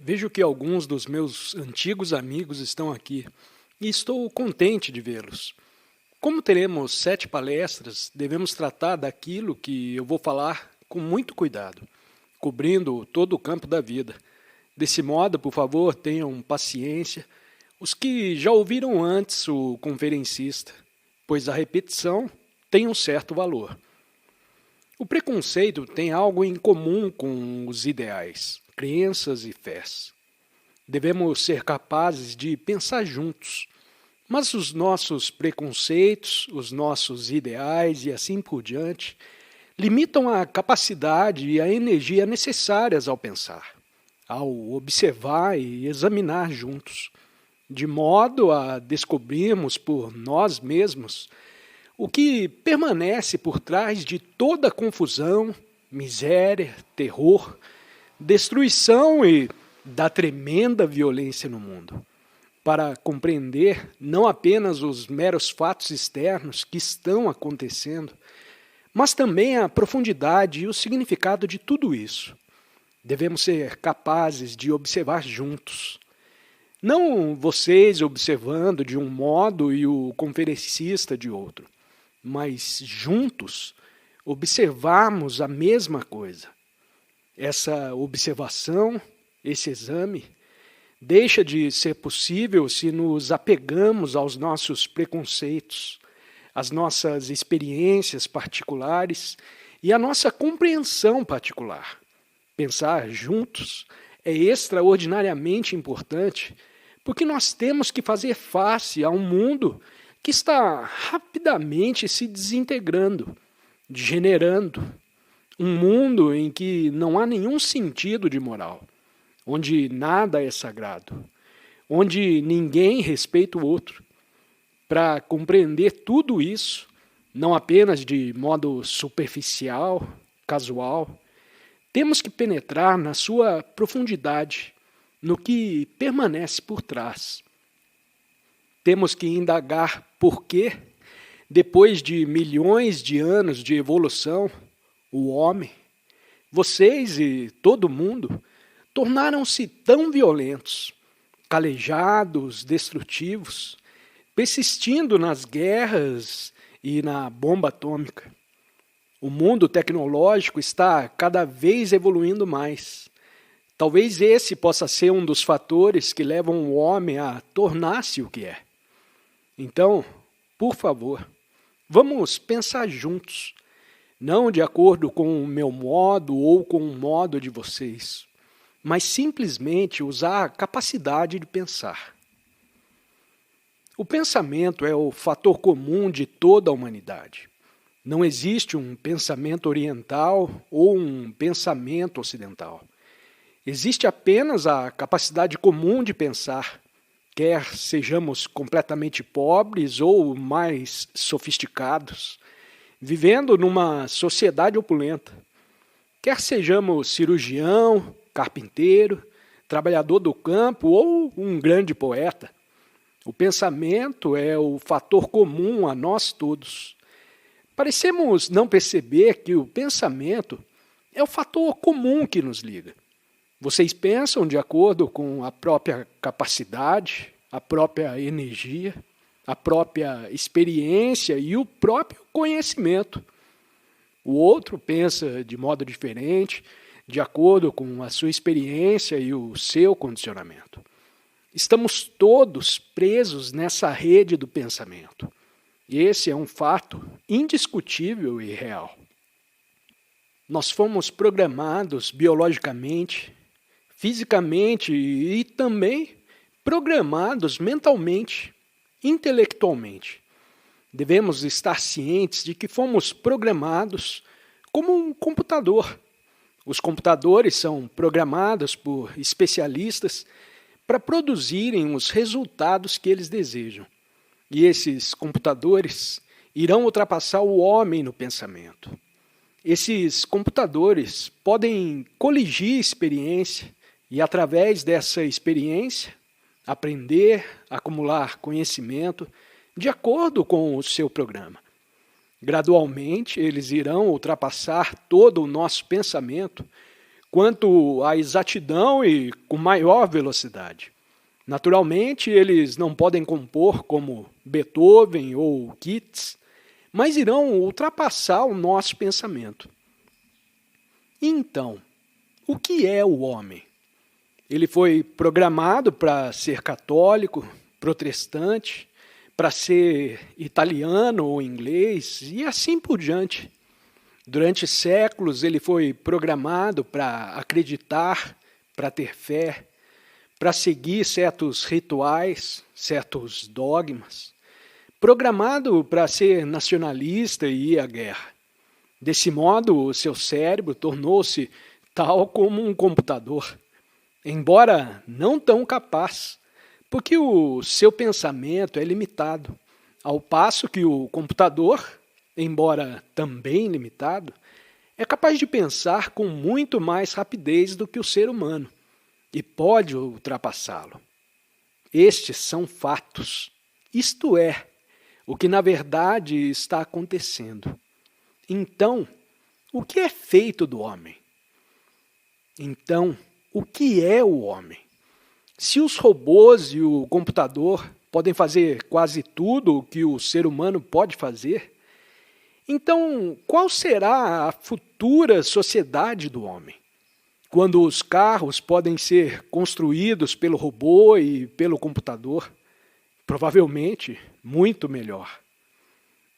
Vejo que alguns dos meus antigos amigos estão aqui e estou contente de vê-los. Como teremos 7 palestras, devemos tratar daquilo que eu vou falar com muito cuidado, cobrindo todo o campo da vida. Desse modo, por favor, tenham paciência os que já ouviram antes o conferencista, pois a repetição tem um certo valor. O preconceito tem algo em comum com os ideais, crenças e fés. Devemos ser capazes de pensar juntos, mas os nossos preconceitos, os nossos ideais e assim por diante limitam a capacidade e a energia necessárias ao pensar, ao observar e examinar juntos, de modo a descobrirmos por nós mesmos o que permanece por trás de toda a confusão, miséria, terror, destruição e da tremenda violência no mundo, para compreender não apenas os meros fatos externos que estão acontecendo, mas também a profundidade e o significado de tudo isso. Devemos ser capazes de observar juntos. Não vocês observando de um modo e o conferencista de outro, mas juntos observarmos a mesma coisa. Essa observação, esse exame, deixa de ser possível se nos apegamos aos nossos preconceitos, às nossas experiências particulares e à nossa compreensão particular. Pensar juntos é extraordinariamente importante porque nós temos que fazer face a um mundo que está rapidamente se desintegrando, degenerando. Um mundo em que não há nenhum sentido de moral, onde nada é sagrado, onde ninguém respeita o outro. Para compreender tudo isso, não apenas de modo superficial, casual, temos que penetrar na sua profundidade, no que permanece por trás. Temos que indagar por que, depois de milhões de anos de evolução, o homem, vocês e todo mundo, tornaram-se tão violentos, calejados, destrutivos, persistindo nas guerras e na bomba atômica. O mundo tecnológico está cada vez evoluindo mais. Talvez esse possa ser um dos fatores que levam o homem a tornar-se o que é. Então, por favor, vamos pensar juntos, não de acordo com o meu modo ou com o modo de vocês, mas simplesmente usar a capacidade de pensar. O pensamento é o fator comum de toda a humanidade. Não existe um pensamento oriental ou um pensamento ocidental. Existe apenas a capacidade comum de pensar, quer sejamos completamente pobres ou mais sofisticados, vivendo numa sociedade opulenta. Quer sejamos cirurgião, carpinteiro, trabalhador do campo ou um grande poeta. O pensamento é o fator comum a nós todos. Parecemos não perceber que o pensamento é o fator comum que nos liga. Vocês pensam de acordo com a própria capacidade, a própria energia, a própria experiência e o próprio conhecimento. O outro pensa de modo diferente, de acordo com a sua experiência e o seu condicionamento. Estamos todos presos nessa rede do pensamento. Esse é um fato indiscutível e real. Nós fomos programados biologicamente, fisicamente e também programados mentalmente, intelectualmente. Devemos estar cientes de que fomos programados como um computador. Os computadores são programados por especialistas para produzirem os resultados que eles desejam. E esses computadores irão ultrapassar o homem no pensamento. Esses computadores podem coligir experiência e, através dessa experiência, aprender, acumular conhecimento de acordo com o seu programa. Gradualmente, eles irão ultrapassar todo o nosso pensamento quanto à exatidão e com maior velocidade. Naturalmente, eles não podem compor como Beethoven ou Keats, mas irão ultrapassar o nosso pensamento. Então, o que é o homem? Ele foi programado para ser católico, protestante, para ser italiano ou inglês e assim por diante. Durante séculos ele foi programado para acreditar, para ter fé, para seguir certos rituais, certos dogmas, programado para ser nacionalista e ir à guerra. Desse modo, o seu cérebro tornou-se tal como um computador, embora não tão capaz, porque o seu pensamento é limitado, ao passo que o computador, embora também limitado, é capaz de pensar com muito mais rapidez do que o ser humano e pode ultrapassá-lo. Estes são fatos, isto é, o que na verdade está acontecendo. Então, o que é feito do homem? Então, o que é o homem? Se os robôs e o computador podem fazer quase tudo o que o ser humano pode fazer, então qual será a futura sociedade do homem? Quando os carros podem ser construídos pelo robô e pelo computador? Provavelmente muito melhor.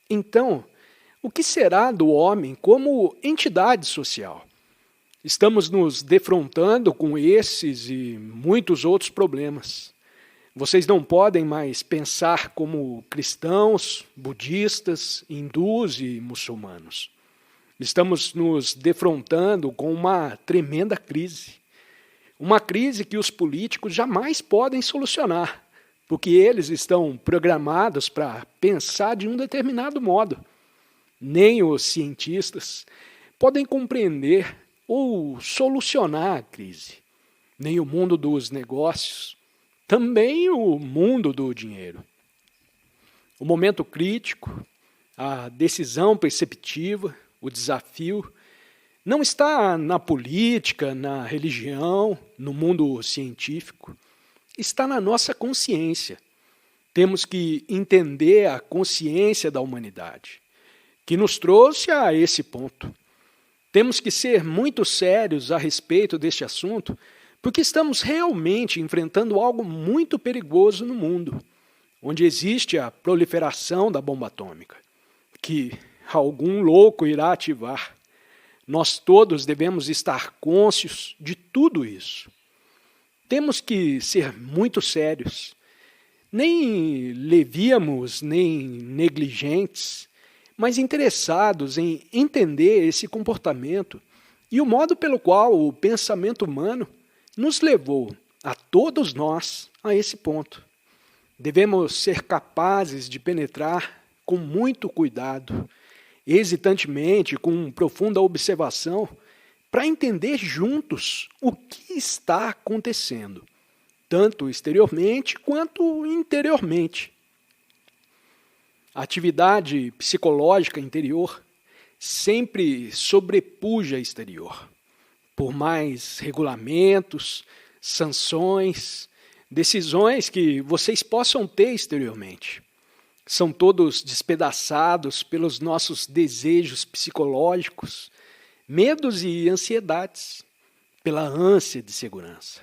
Então, o que será do homem como entidade social? Estamos nos defrontando com esses e muitos outros problemas. Vocês não podem mais pensar como cristãos, budistas, hindus e muçulmanos. Estamos nos defrontando com uma tremenda crise. Uma crise que os políticos jamais podem solucionar, porque eles estão programados para pensar de um determinado modo. Nem os cientistas podem compreender ou solucionar a crise. Nem o mundo dos negócios, também o mundo do dinheiro. O momento crítico, a decisão perceptiva, o desafio, não está na política, na religião, no mundo científico. Está na nossa consciência. Temos que entender a consciência da humanidade, que nos trouxe a esse ponto. Temos que ser muito sérios a respeito deste assunto, porque estamos realmente enfrentando algo muito perigoso no mundo, onde existe a proliferação da bomba atômica, que algum louco irá ativar. Nós todos devemos estar cônscios de tudo isso. Temos que ser muito sérios, nem levíamos, nem negligentes, mas interessados em entender esse comportamento e o modo pelo qual o pensamento humano nos levou, a todos nós, a esse ponto. Devemos ser capazes de penetrar com muito cuidado, hesitantemente, com profunda observação, para entender juntos o que está acontecendo, tanto exteriormente quanto interiormente. A atividade psicológica interior sempre sobrepuja a exterior. Por mais regulamentos, sanções, decisões que vocês possam ter exteriormente. São todos despedaçados pelos nossos desejos psicológicos, medos e ansiedades, pela ânsia de segurança.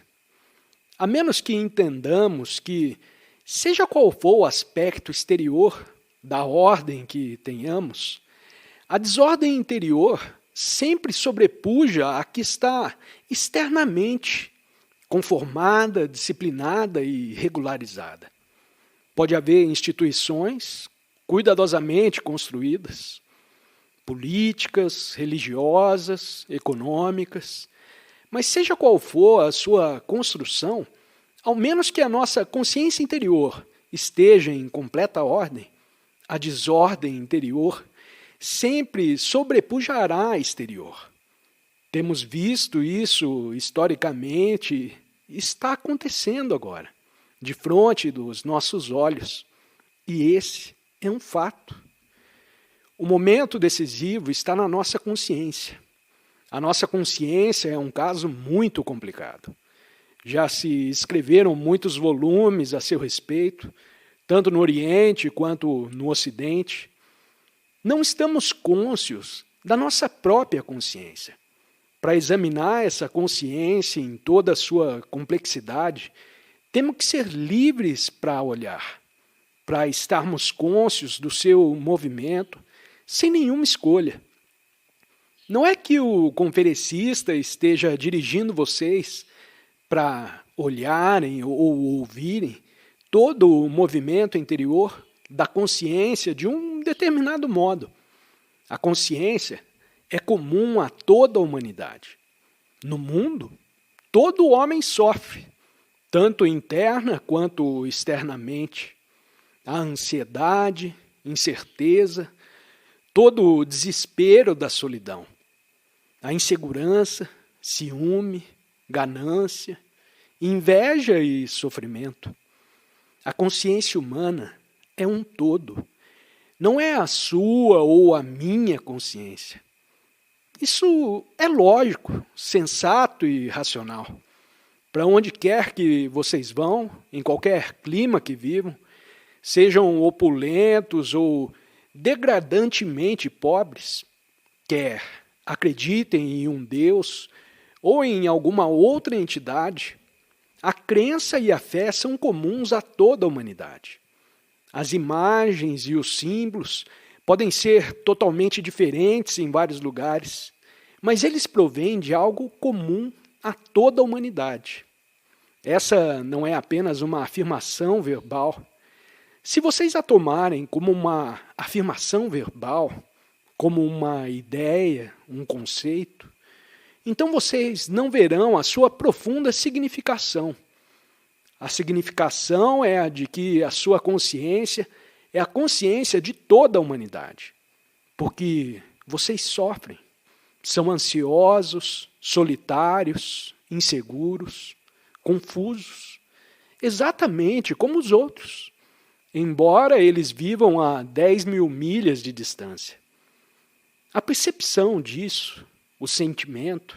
A menos que entendamos que, seja qual for o aspecto exterior da ordem que tenhamos, a desordem interior sempre sobrepuja a que está externamente conformada, disciplinada e regularizada. Pode haver instituições cuidadosamente construídas, políticas, religiosas, econômicas, mas seja qual for a sua construção, ao menos que a nossa consciência interior esteja em completa ordem, a desordem interior sempre sobrepujará a exterior. Temos visto isso historicamente, está acontecendo agora, de frente dos nossos olhos, e esse é um fato. O momento decisivo está na nossa consciência. A nossa consciência é um caso muito complicado. Já se escreveram muitos volumes a seu respeito, tanto no Oriente quanto no Ocidente. Não estamos cônscios da nossa própria consciência. Para examinar essa consciência em toda a sua complexidade, temos que ser livres para olhar, para estarmos cônscios do seu movimento, sem nenhuma escolha. Não é que o conferencista esteja dirigindo vocês para olharem ou ouvirem todo o movimento interior da consciência de um determinado modo. A consciência é comum a toda a humanidade. No mundo, todo homem sofre, tanto interna quanto externamente. A ansiedade, incerteza, todo o desespero da solidão. A insegurança, ciúme, ganância, inveja e sofrimento. A consciência humana é um todo. Não é a sua ou a minha consciência. Isso é lógico, sensato e racional. Para onde quer que vocês vão, em qualquer clima que vivam, sejam opulentos ou degradantemente pobres, quer acreditem em um Deus ou em alguma outra entidade, a crença e a fé são comuns a toda a humanidade. As imagens e os símbolos podem ser totalmente diferentes em vários lugares, mas eles provêm de algo comum a toda a humanidade. Essa não é apenas uma afirmação verbal. Se vocês a tomarem como uma afirmação verbal, como uma ideia, um conceito, então vocês não verão a sua profunda significação. A significação é a de que a sua consciência é a consciência de toda a humanidade, porque vocês sofrem, são ansiosos, solitários, inseguros, confusos, exatamente como os outros, embora eles vivam a 10 mil milhas de distância. A percepção disso, o sentimento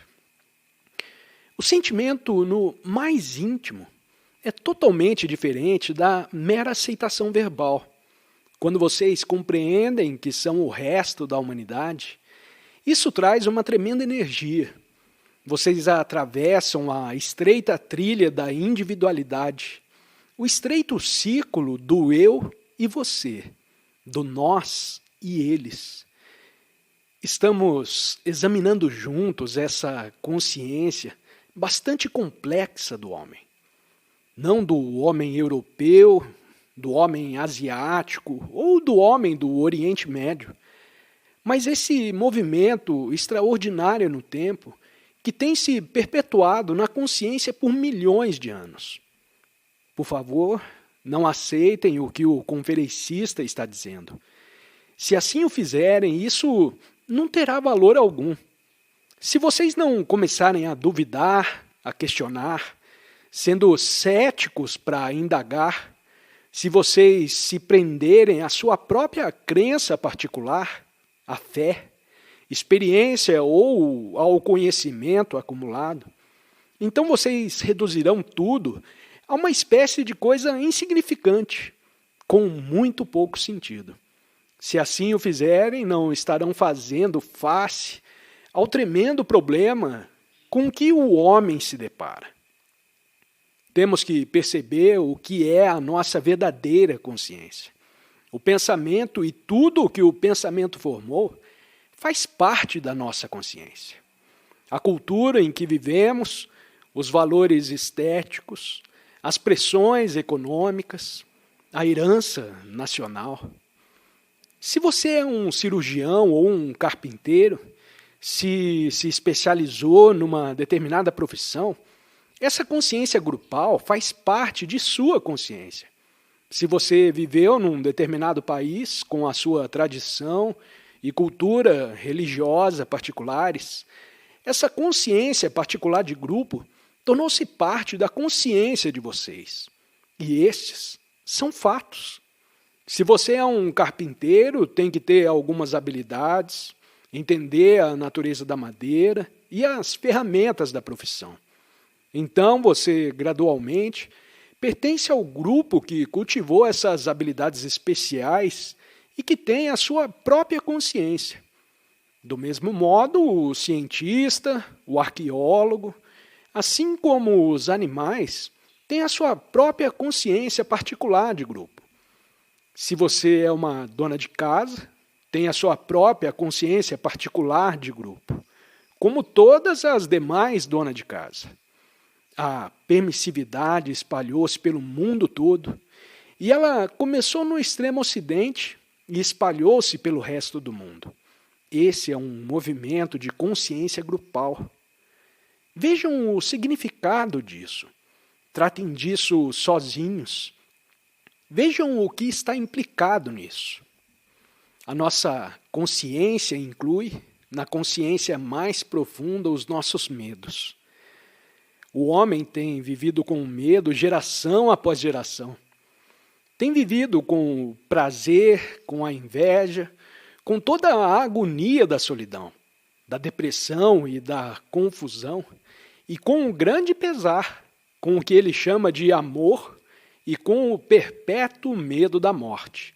no mais íntimo é totalmente diferente da mera aceitação verbal. Quando vocês compreendem que são o resto da humanidade, isso traz uma tremenda energia. Vocês atravessam a estreita trilha da individualidade, o estreito círculo do eu e você, do nós e eles. Estamos examinando juntos essa consciência bastante complexa do homem. Não do homem europeu, do homem asiático ou do homem do Oriente Médio, mas esse movimento extraordinário no tempo que tem se perpetuado na consciência por milhões de anos. Por favor, não aceitem o que o conferencista está dizendo. Se assim o fizerem, isso não terá valor algum. Se vocês não começarem a duvidar, a questionar, sendo céticos para indagar, se vocês se prenderem à sua própria crença particular, à fé, experiência ou ao conhecimento acumulado, então vocês reduzirão tudo a uma espécie de coisa insignificante, com muito pouco sentido. Se assim o fizerem, não estarão fazendo face ao tremendo problema com que o homem se depara. Temos que perceber o que é a nossa verdadeira consciência. O pensamento e tudo o que o pensamento formou faz parte da nossa consciência. A cultura em que vivemos, os valores estéticos, as pressões econômicas, a herança nacional. Se você é um cirurgião ou um carpinteiro, se especializou numa determinada profissão, essa consciência grupal faz parte de sua consciência. Se você viveu num determinado país com a sua tradição e cultura religiosa particulares, essa consciência particular de grupo tornou-se parte da consciência de vocês. E estes são fatos. Se você é um carpinteiro, tem que ter algumas habilidades, entender a natureza da madeira, e as ferramentas da profissão. Então você, gradualmente, pertence ao grupo que cultivou essas habilidades especiais e que tem a sua própria consciência. Do mesmo modo, o cientista, o arqueólogo, assim como os animais, têm a sua própria consciência particular de grupo. Se você é uma dona de casa, tem a sua própria consciência particular de grupo, como todas as demais donas de casa. A permissividade espalhou-se pelo mundo todo e ela começou no extremo ocidente e espalhou-se pelo resto do mundo. Esse é um movimento de consciência grupal. Vejam o significado disso. Tratem disso sozinhos. Vejam o que está implicado nisso. A nossa consciência inclui, na consciência mais profunda, os nossos medos. O homem tem vivido com medo geração após geração. Tem vivido com o prazer, com a inveja, com toda a agonia da solidão, da depressão e da confusão, e com o grande pesar, com o que ele chama de amor e com o perpétuo medo da morte.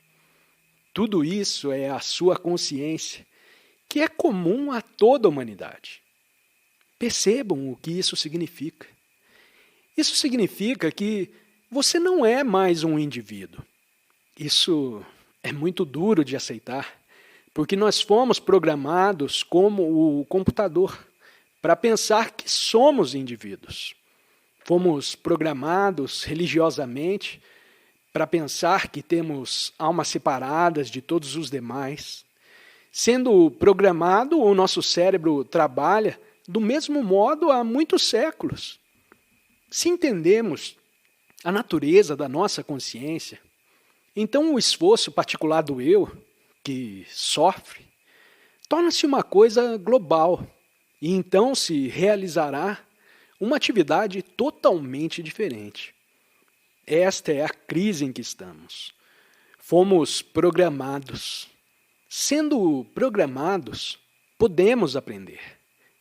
Tudo isso é a sua consciência, que é comum a toda a humanidade. Percebam o que isso significa. Isso significa que você não é mais um indivíduo. Isso é muito duro de aceitar, porque nós fomos programados como o computador para pensar que somos indivíduos. Fomos programados religiosamente para pensar que temos almas separadas de todos os demais. Sendo programado, o nosso cérebro trabalha do mesmo modo há muitos séculos. Se entendemos a natureza da nossa consciência, então o esforço particular do eu, que sofre, torna-se uma coisa global e então se realizará uma atividade totalmente diferente. Esta é a crise em que estamos. Fomos programados. Sendo programados, podemos aprender.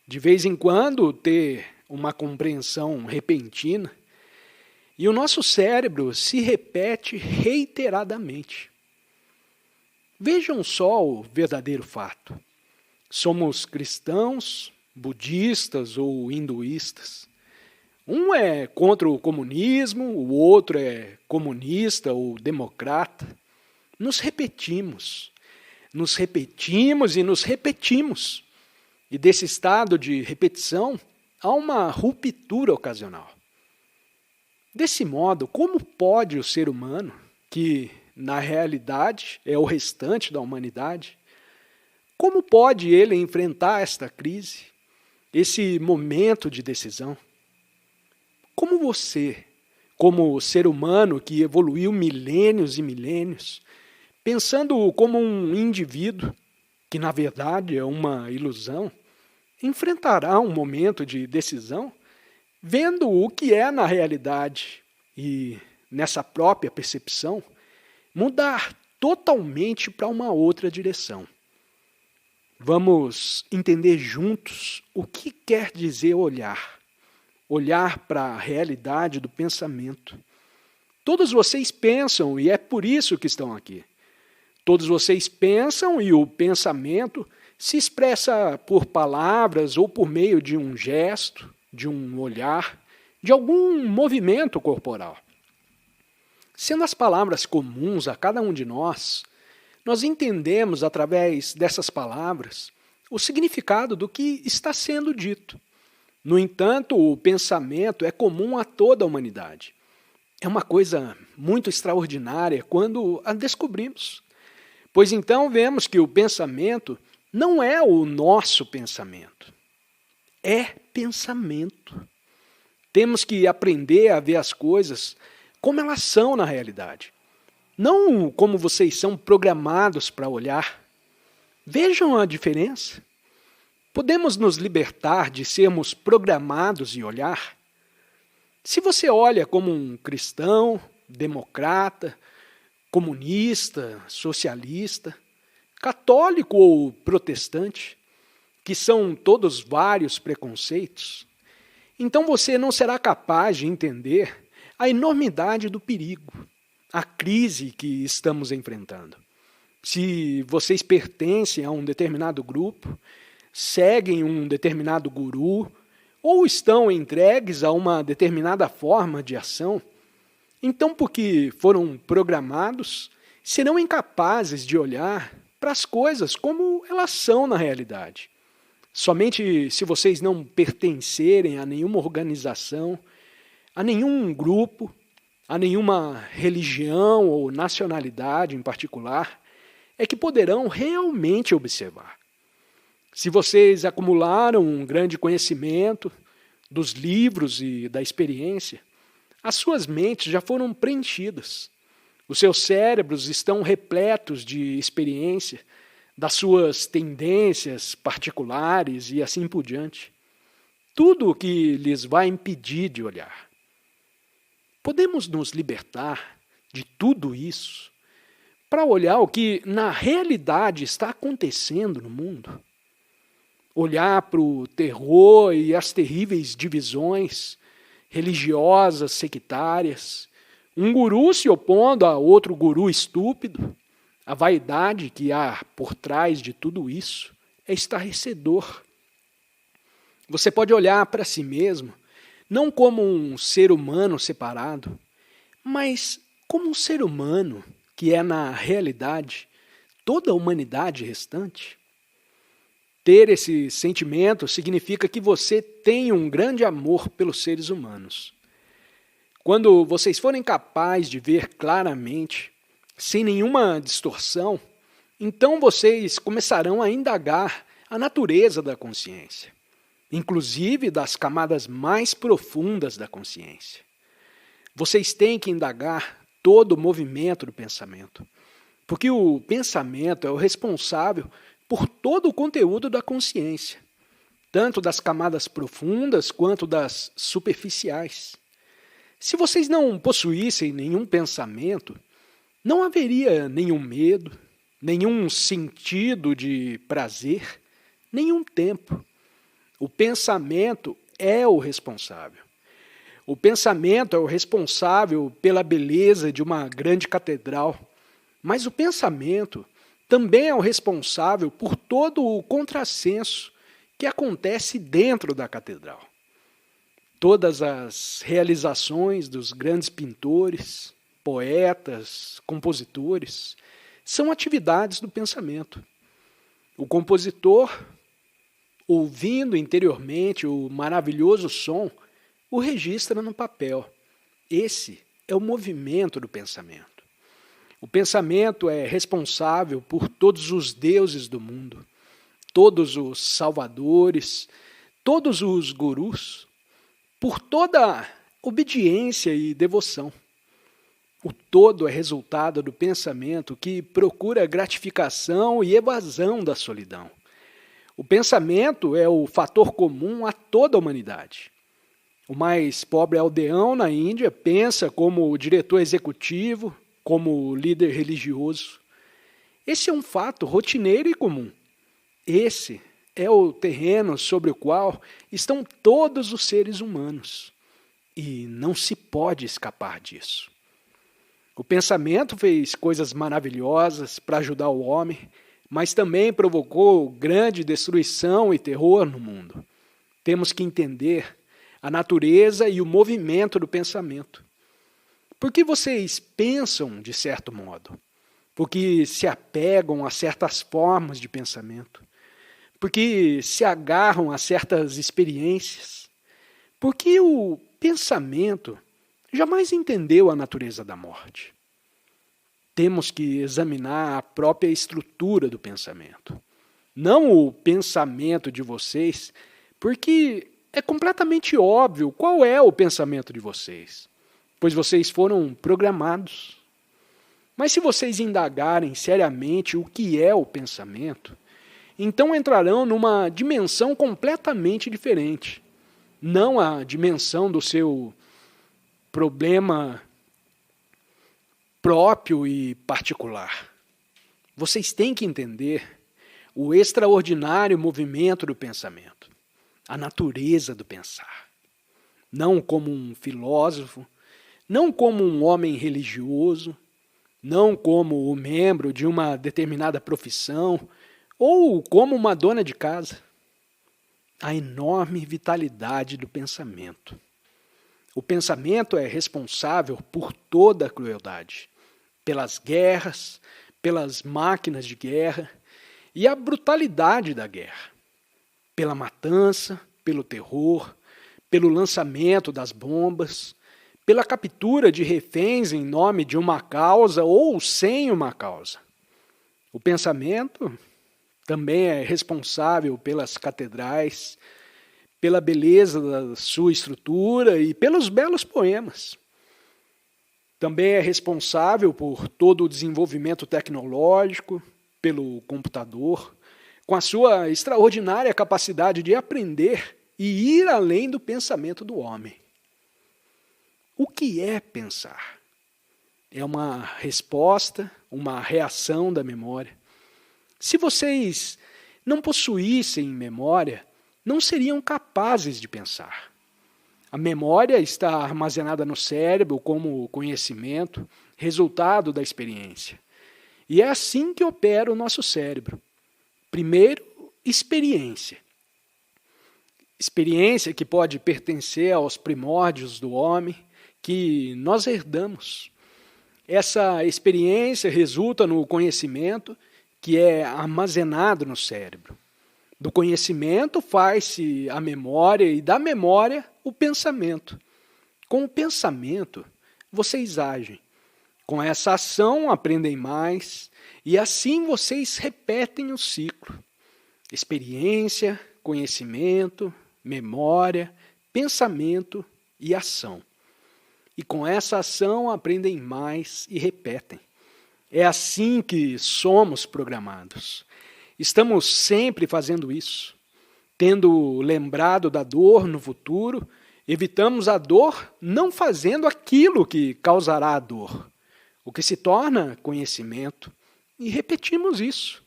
De vez em quando, ter uma compreensão repentina, e o nosso cérebro se repete reiteradamente. Vejam só o verdadeiro fato. Somos cristãos, budistas ou hinduístas. Um é contra o comunismo, o outro é comunista ou democrata. Nos repetimos e nos repetimos. E desse estado de repetição, há uma ruptura ocasional. Desse modo, como pode o ser humano, que na realidade é o restante da humanidade, como pode ele enfrentar esta crise, esse momento de decisão? Como você, como ser humano que evoluiu milênios e milênios, pensando como um indivíduo, que na verdade é uma ilusão, enfrentará um momento de decisão, vendo o que é na realidade e, nessa própria percepção, mudar totalmente para uma outra direção. Vamos entender juntos o que quer dizer olhar. Olhar para a realidade do pensamento. Todos vocês pensam e é por isso que estão aqui. Todos vocês pensam e o pensamento se expressa por palavras ou por meio de um gesto, de um olhar, de algum movimento corporal. Sendo as palavras comuns a cada um de nós entendemos através dessas palavras o significado do que está sendo dito. No entanto, o pensamento é comum a toda a humanidade. É uma coisa muito extraordinária quando a descobrimos. Pois então vemos que o pensamento não é o nosso pensamento. É pensamento. Temos que aprender a ver as coisas como elas são na realidade. Não como vocês são programados para olhar. Vejam a diferença. Podemos nos libertar de sermos programados e olhar? Se você olha como um cristão, democrata, comunista, socialista, católico ou protestante, que são todos vários preconceitos, então você não será capaz de entender a enormidade do perigo, a crise que estamos enfrentando. Se vocês pertencem a um determinado grupo, seguem um determinado guru, ou estão entregues a uma determinada forma de ação, então, porque foram programados, serão incapazes de olhar para as coisas como elas são na realidade. Somente se vocês não pertencerem a nenhuma organização, a nenhum grupo, a nenhuma religião ou nacionalidade em particular, é que poderão realmente observar. Se vocês acumularam um grande conhecimento dos livros e da experiência, as suas mentes já foram preenchidas. Os seus cérebros estão repletos de experiência, das suas tendências particulares e assim por diante. Tudo o que lhes vai impedir de olhar. Podemos nos libertar de tudo isso para olhar o que na realidade está acontecendo no mundo? Olhar para o terror e as terríveis divisões religiosas, sectárias, um guru se opondo a outro guru estúpido, a vaidade que há por trás de tudo isso é estarrecedor. Você pode olhar para si mesmo, não como um ser humano separado, mas como um ser humano que é, na realidade, toda a humanidade restante. Ter esse sentimento significa que você tem um grande amor pelos seres humanos. Quando vocês forem capazes de ver claramente, sem nenhuma distorção, então vocês começarão a indagar a natureza da consciência, inclusive das camadas mais profundas da consciência. Vocês têm que indagar todo o movimento do pensamento, porque o pensamento é o responsável por todo o conteúdo da consciência, tanto das camadas profundas quanto das superficiais. Se vocês não possuíssem nenhum pensamento, não haveria nenhum medo, nenhum sentido de prazer, nenhum tempo. O pensamento é o responsável. O pensamento é o responsável pela beleza de uma grande catedral, mas o pensamento também é o responsável por todo o contrassenso que acontece dentro da catedral. Todas as realizações dos grandes pintores, poetas, compositores, são atividades do pensamento. O compositor, ouvindo interiormente o maravilhoso som, o registra no papel. Esse é o movimento do pensamento. O pensamento é responsável por todos os deuses do mundo, todos os salvadores, todos os gurus, por toda obediência e devoção. O todo é resultado do pensamento que procura gratificação e evasão da solidão. O pensamento é o fator comum a toda a humanidade. O mais pobre aldeão na Índia pensa como diretor executivo, como líder religioso. Esse é um fato rotineiro e comum. Esse é o terreno sobre o qual estão todos os seres humanos. E não se pode escapar disso. O pensamento fez coisas maravilhosas para ajudar o homem, mas também provocou grande destruição e terror no mundo. Temos que entender a natureza e o movimento do pensamento. Por que vocês pensam de certo modo? Porque se apegam a certas formas de pensamento? Porque se agarram a certas experiências? Porque o pensamento jamais entendeu a natureza da morte. Temos que examinar a própria estrutura do pensamento. Não o pensamento de vocês, porque é completamente óbvio qual é o pensamento de vocês, pois vocês foram programados. Mas se vocês indagarem seriamente o que é o pensamento, então entrarão numa dimensão completamente diferente. Não a dimensão do seu problema próprio e particular. Vocês têm que entender o extraordinário movimento do pensamento, a natureza do pensar. Não como um filósofo, não como um homem religioso, não como o membro de uma determinada profissão ou como uma dona de casa. A enorme vitalidade do pensamento. O pensamento é responsável por toda a crueldade, pelas guerras, pelas máquinas de guerra e a brutalidade da guerra, pela matança, pelo terror, pelo lançamento das bombas, pela captura de reféns em nome de uma causa ou sem uma causa. O pensamento também é responsável pelas catedrais, pela beleza da sua estrutura e pelos belos poemas. Também é responsável por todo o desenvolvimento tecnológico, pelo computador, com a sua extraordinária capacidade de aprender e ir além do pensamento do homem. O que é pensar? É uma resposta, uma reação da memória. Se vocês não possuíssem memória, não seriam capazes de pensar. A memória está armazenada no cérebro como conhecimento, resultado da experiência. E é assim que opera o nosso cérebro. Primeiro, experiência. Experiência que pode pertencer aos primórdios do homem, que nós herdamos. Essa experiência resulta no conhecimento que é armazenado no cérebro. Do conhecimento faz-se a memória e da memória o pensamento. Com o pensamento, vocês agem. Com essa ação, aprendem mais e assim vocês repetem o ciclo. Experiência, conhecimento, memória, pensamento e ação. E com essa ação, aprendem mais e repetem. É assim que somos programados. Estamos sempre fazendo isso. Tendo lembrado da dor no futuro, evitamos a dor não fazendo aquilo que causará a dor, o que se torna conhecimento. E repetimos isso.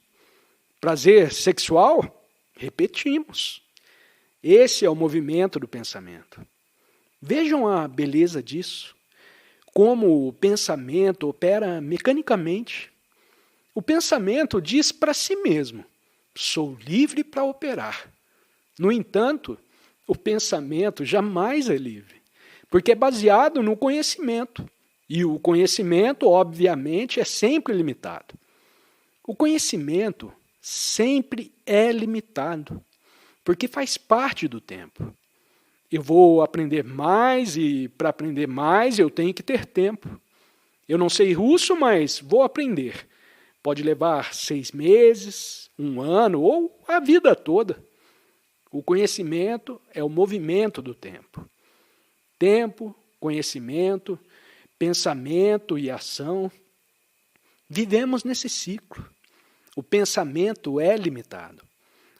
Prazer sexual? Repetimos. Esse é o movimento do pensamento. Vejam a beleza disso. Como o pensamento opera mecanicamente. O pensamento diz para si mesmo, sou livre para operar. No entanto, o pensamento jamais é livre, porque é baseado no conhecimento. E o conhecimento, obviamente, é sempre limitado. O conhecimento sempre é limitado, porque faz parte do tempo. Eu vou aprender mais e para aprender mais eu tenho que ter tempo. Eu não sei russo, mas vou aprender. Pode levar 6 meses, 1 ano ou a vida toda. O conhecimento é o movimento do tempo. Tempo, conhecimento, pensamento e ação. Vivemos nesse ciclo. O pensamento é limitado.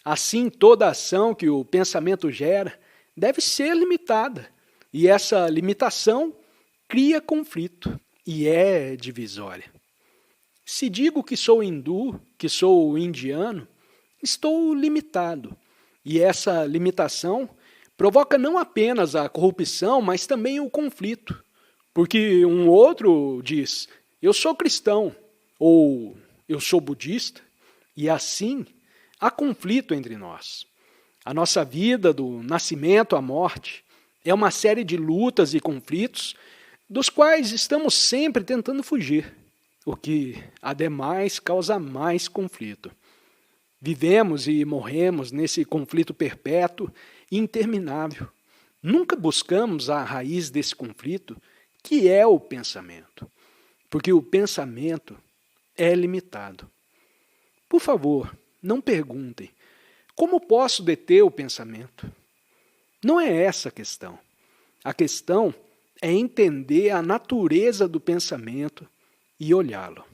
Assim, toda ação que o pensamento gera deve ser limitada. E essa limitação cria conflito e é divisória. Se digo que sou hindu, que sou indiano, estou limitado. E essa limitação provoca não apenas a corrupção, mas também o conflito. Porque um outro diz, eu sou cristão, ou eu sou budista, e assim há conflito entre nós. A nossa vida, do nascimento à morte, é uma série de lutas e conflitos dos quais estamos sempre tentando fugir, o que, ademais, causa mais conflito. Vivemos e morremos nesse conflito perpétuo e interminável. Nunca buscamos a raiz desse conflito, que é o pensamento, porque o pensamento é limitado. Por favor, não perguntem, como posso deter o pensamento? Não é essa a questão. A questão é entender a natureza do pensamento e olhá-lo.